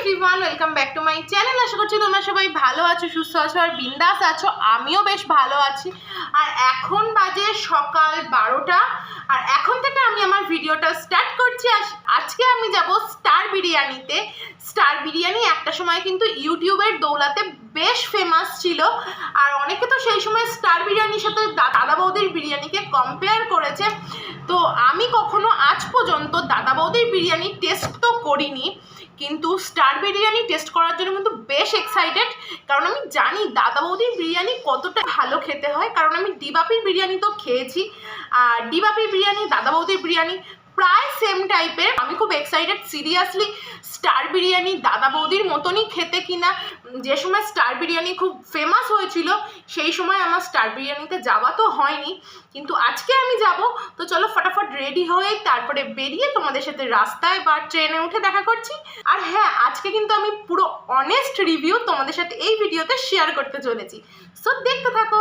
Everyone, welcome back to my channel. আশা করছি তোমরা সবাই ভালো আছো, সুস্থ আছো আর বিন্দাস আছো। আমিও বেশ ভালো আছি। আর এখন বাজে সকাল 12টা, আর এখন থেকে আমি আমার ভিডিওটা স্টার্ট করছি। আজকে আমি যাব স্টার বিরিয়ানিতে। স্টার বিরিয়ানি একটা সময় কিন্তু ইউটিউবের দৌলাতে বেশ ফেমাস ছিল, আর অনেকে তো সেই সময় স্টার বিরিয়ানির সাথে দাদা বৌদির বিরিয়ানিকে কম্পেয়ার করেছে। তো আমি কখনো আজ পর্যন্ত দাদা বৌদির বিরিয়ানি টেস্ট তো করিনি, কিন্তু স্টার বিরিয়ানি টেস্ট করার জন্য কিন্তু বেশ এক্সাইটেড। কারণ আমি জানি দাদা বৌদির বিরিয়ানি কতটা ভালো খেতে হয়, কারণ আমি ডিবাপির বিরিয়ানি তো খেয়েছি, আর ডিবাপির বিরিয়ানি দাদা বৌদির বিরিয়ানি প্রায় সেম টাইপের। আমি খুব এক্সাইটেড সিরিয়াসলি স্টার বিরিয়ানি দাদা বৌদির মতনই খেতে কিনা। যে সময় স্টার বিরিয়ানি খুব ফেমাস হয়েছিল সেই সময় আমার স্টার বিরিয়ানিতে যাওয়া তো হয়নি, কিন্তু আজকে আমি যাব। তো চলো ফটাফট রেডি হয়ে তারপরে বেরিয়ে তোমাদের সাথে রাস্তায় বা ট্রেনে উঠে দেখা করছি। আর হ্যাঁ, আজকে কিন্তু আমি পুরো অনেস্ট রিভিউ তোমাদের সাথে এই ভিডিওতে শেয়ার করতে চলেছি, সো দেখতে থাকো।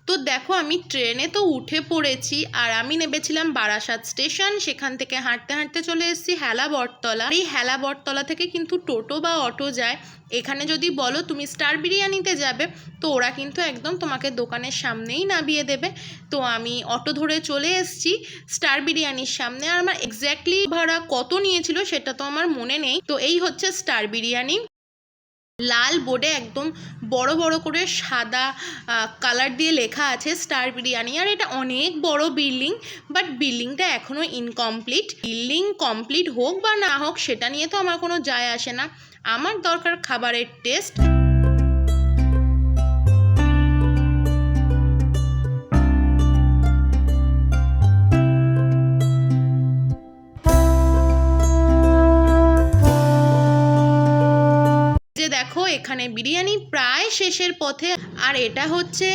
তো দেখো, আমি ট্রেনে তো উঠে পড়েছি, আর আমি নেমেছিলাম বারাসাত স্টেশন। সেখান থেকে হাঁটতে হাঁটতে চলে এসেছি হেলা বটতলা। এই হেলা বটতলা থেকে কিন্তু টোটো বা অটো যায়। এখানে যদি বলো তুমি স্টার বিরিয়ানিতে যাবে, তো ওরা কিন্তু একদম তোমাকে দোকানের সামনেই নামিয়ে দেবে। তো আমি অটো ধরে চলে এসেছি স্টার বিরিয়ানির সামনে। আর আমার এক্স্যাক্টলি ভাড়া কত নিয়েছিল সেটা তো আমার মনে নেই। তো এই হচ্ছে স্টার বিরিয়ানি। লাল বোর্ডে একদম বড় বড় করে সাদা কালার দিয়ে লেখা আছে স্টার বিরিয়ানি। আর এটা অনেক বড় বিল্ডিং, বাট বিল্ডিংটা এখনও ইনকমপ্লিট। বিল্ডিং কমপ্লিট হোক বা না হোক সেটা নিয়ে তো আমার কোনো যায় আসে না, আমার দরকার খাবারের টেস্ট। দেখো, এখানে বিরিয়ানি প্রায় শেষের পথে। আর এটা হচ্ছে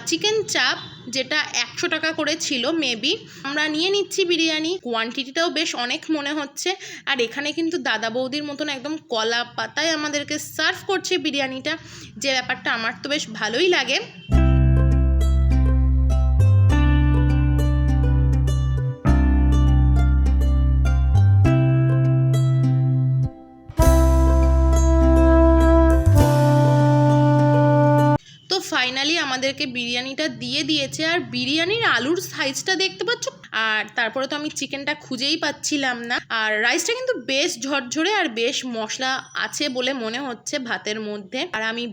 চিকেন চাপ, যেটা 100 টাকা করে ছিল মেবি। আমরা নিয়ে নিচ্ছি বিরিয়ানি, কোয়ান্টিটিটাও বেশ অনেক মনে হচ্ছে। আর এখানে কিন্তু দাদা বৌদির মতন একদম কলা পাতায় আমাদেরকে সার্ভ করছে বিরিয়ানিটা, যে ব্যাপারটা আমার তো বেশ ভালোই লাগে। ফাইনালি আমাদেরকে বিরিয়ানিটা দিয়ে দিয়েছে। আর বিরিয়ানির আলুর সাইজটা দেখতে পাচ্ছ। আর তারপরে তো আমি চিকেনটা খুঁজেই পাচ্ছিলাম না। আর রাইসটা কিন্তু বেশ ঝরঝরে আর বেশ মশলা আছে বলে মনে হচ্ছে ভাতের মধ্যে। আর আমি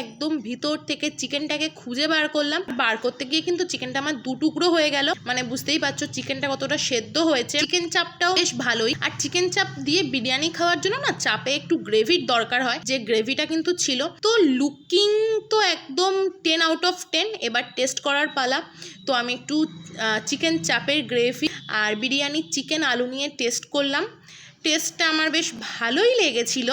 একদম ভিতর থেকে চিকেনটাকে খুঁজে বার করলাম। বার করতে গিয়ে কিন্তু চিকেনটা আমার 2 টুকরো হয়ে গেল। মানে বুঝতেই পারছো চিকেনটা কতটা সেদ্ধ হয়েছে। চিকেন চাপটাও বেশ ভালোই। আর চিকেন চাপ দিয়ে বিরিয়ানি খাওয়ার জন্য না চাপে একটু গ্রেভির দরকার হয়, যে গ্রেভিটা কিন্তু ছিল। তো লুকিং তো একদম 10 আউট অফ 10। এবার টেস্ট করার পালা। তো আমি একটু চিকেন চাপের গ্রেভি আর বিরিয়ানির চিকেন আলু নিয়ে টেস্ট করলাম। টেস্টটা আমার বেশ ভালোই লেগেছিল।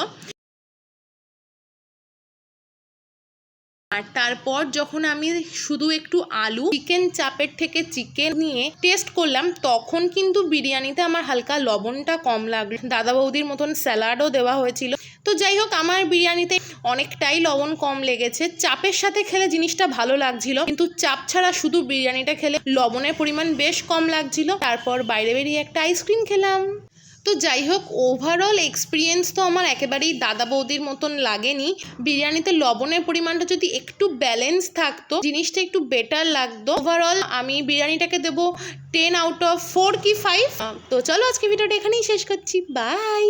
আর তারপর যখন আমি শুধু একটু আলু চিকেন চাপের থেকে চিকেন নিয়ে টেস্ট করলাম, তখন কিন্তু বিরিয়ানিতে আমার হালকা লবণটা কম লাগলো। দাদা বৌদির মতন স্যালাডও দেওয়া হয়েছিল। তো যাই হোক, আমার বিরিয়ানিতে অনেকটাই লবণ কম লেগেছে। চাপের সাথে খেলে জিনিসটা ভালো লাগছিল, কিন্তু চাপ ছাড়া শুধু বিরিয়ানিটা খেলে লবণের পরিমাণ বেশ কম লাগছিল। তারপর বাইরে বেরিয়ে একটা আইসক্রিম খেলাম। তো যাই হোক, ওভারঅল এক্সপিরিয়েন্স তো আমার একেবারেই দাদা বৌদির মতন লাগেনি। বিরিয়ানিতে লবণের পরিমাণটা যদি একটু ব্যালেন্স থাকতো, জিনিসটা একটু বেটার লাগতো। ওভারঅল আমি বিরিয়ানিটাকে দেবো 10 আউট অফ 4 কি 5। তো চলো আজকে ভিডিওটা এখানেই শেষ করছি। বাই।